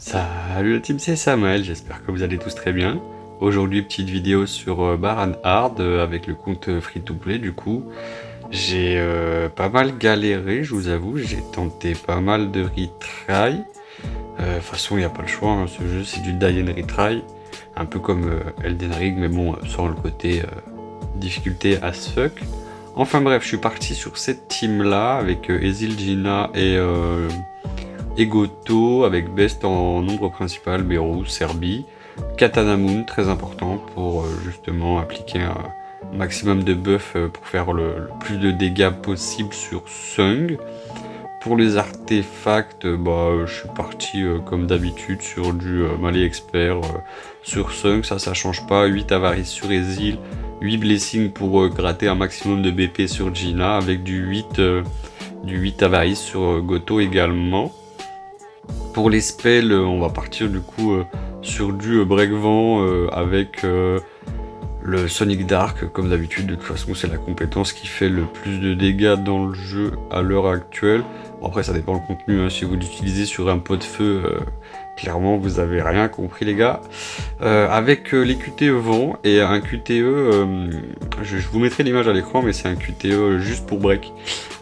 Salut la team, c'est Samuel, j'espère que vous allez tous très bien. Aujourd'hui, petite vidéo sur Baran Hard avec le compte free-to-play du coup. J'ai pas mal galéré, je vous avoue, j'ai tenté pas mal de retry. De toute façon, il n'y a pas le choix, hein, ce jeu c'est du die and retry. Un peu comme Elden Ring, mais bon, sans le côté difficulté as fuck. Enfin bref, je suis parti sur cette team là avec Ezil, Gina et Goto, avec Best en nombre principal, Beru, Serbie, Katana Moon, très important pour justement appliquer un maximum de buff pour faire le plus de dégâts possible sur Sung. Pour les artefacts, je suis parti comme d'habitude sur du Malais Expert sur Sung, ça change pas, 8 avarices sur Ezil, 8 blessings pour gratter un maximum de BP sur Gina, avec du 8 avarices sur Goto également. Pour les spells, on va partir du coup sur du break-vent avec le Sonic Dark, comme d'habitude. De toute façon, c'est la compétence qui fait le plus de dégâts dans le jeu à l'heure actuelle. Bon, après, ça dépend le contenu, hein. Si vous l'utilisez sur un pot de feu, clairement, vous avez rien compris, les gars. Avec les QTE vent et un QTE, je vous mettrai l'image à l'écran, mais c'est un QTE juste pour break.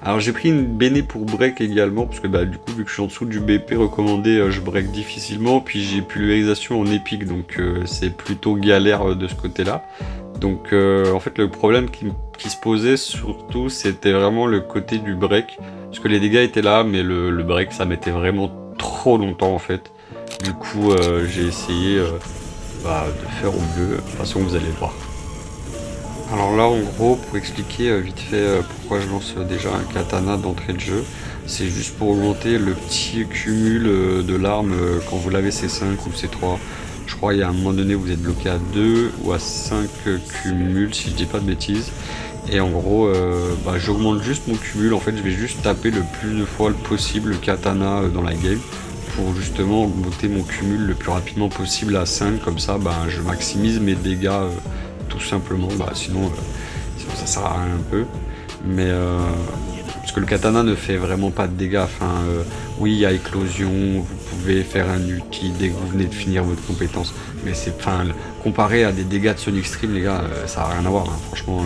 Alors j'ai pris une béné pour break également, parce que du coup vu que je suis en dessous du BP recommandé, je break difficilement, puis j'ai pulvérisation en épique, donc c'est plutôt galère de ce côté là. Donc en fait le problème qui se posait surtout, c'était vraiment le côté du break, parce que les dégâts étaient là, mais le break ça mettait vraiment trop longtemps en fait. Du coup j'ai essayé de faire au mieux, de toute façon vous allez voir. Alors là, en gros, pour expliquer vite fait pourquoi je lance déjà un katana d'entrée de jeu, c'est juste pour augmenter le petit cumul de l'arme quand vous l'avez C5 ou C3. Je crois qu'il y a un moment donné, vous êtes bloqué à 2 ou à 5 cumuls, si je dis pas de bêtises. Et en gros, j'augmente juste mon cumul. En fait, je vais juste taper le plus de fois possible le katana dans la game pour justement augmenter mon cumul le plus rapidement possible à 5. Comme ça, je maximise mes dégâts tout simplement, sinon ça sert à rien un peu, mais parce que le katana ne fait vraiment pas de dégâts. Oui, il y a éclosion, vous pouvez faire un ulti dès que vous venez de finir votre compétence, mais c'est comparé à des dégâts de Sonic Stream, les gars, ça n'a rien à voir, hein. Franchement,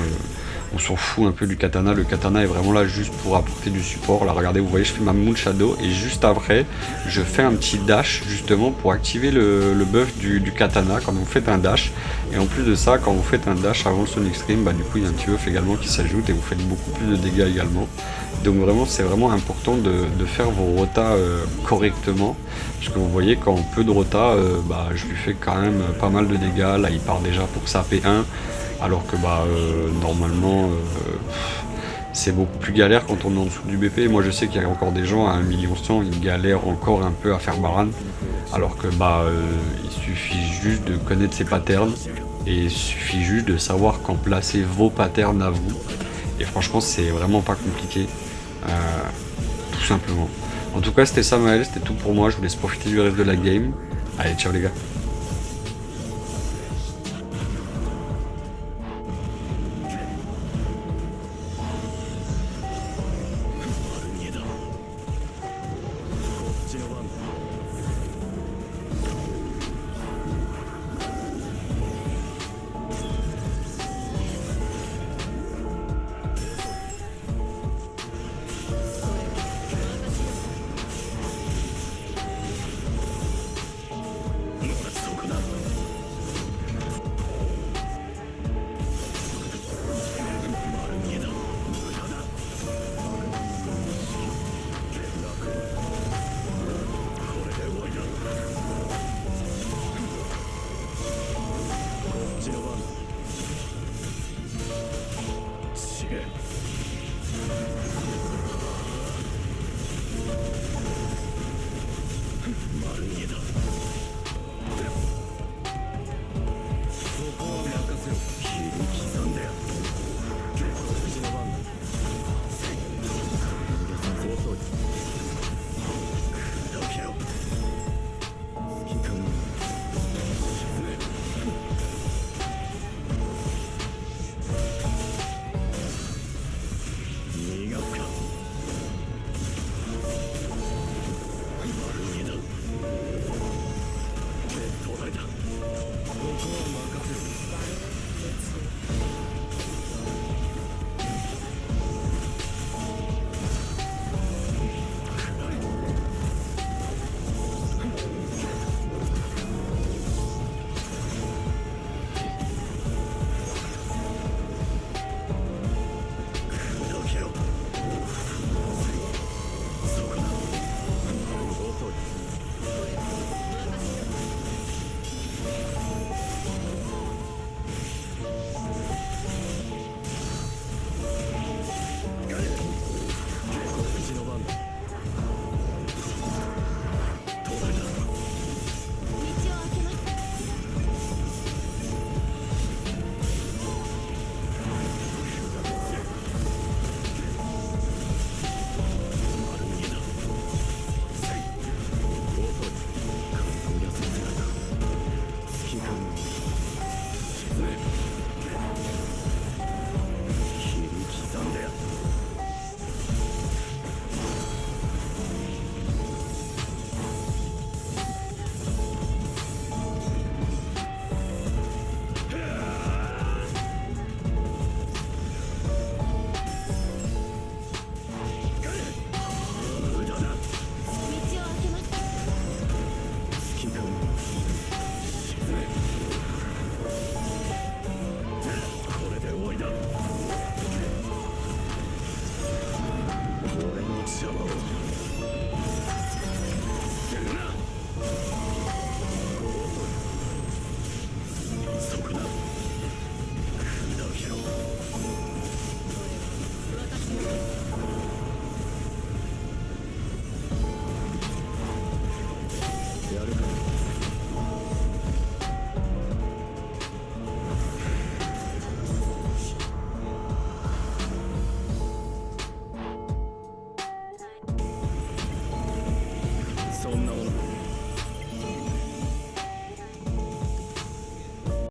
on s'en fout un peu du katana. Le katana est vraiment là juste pour apporter du support. Là, regardez, vous voyez, je fais ma Moon Shadow et juste après, je fais un petit dash justement pour activer le buff du katana quand vous faites un dash. Et en plus de ça, quand vous faites un dash avant le Sonic Stream, du coup, il y a un petit buff également qui s'ajoute et vous faites beaucoup plus de dégâts également. Donc vraiment, c'est vraiment important de faire vos rotas correctement. Parce que vous voyez, quand peu de rota, je lui fais quand même pas mal de dégâts. Là, il part déjà pour sa P1. Alors que normalement c'est beaucoup plus galère quand on est en dessous du BP. Moi je sais qu'il y a encore des gens à 1 100 000, ils galèrent encore un peu à faire Baran. Alors que il suffit juste de connaître ses patterns. Et il suffit juste de savoir quand placer vos patterns à vous. Et franchement c'est vraiment pas compliqué. Tout simplement. En tout cas c'était Samuel, c'était tout pour moi. Je vous laisse profiter du reste de la game. Allez, ciao les gars. Shit.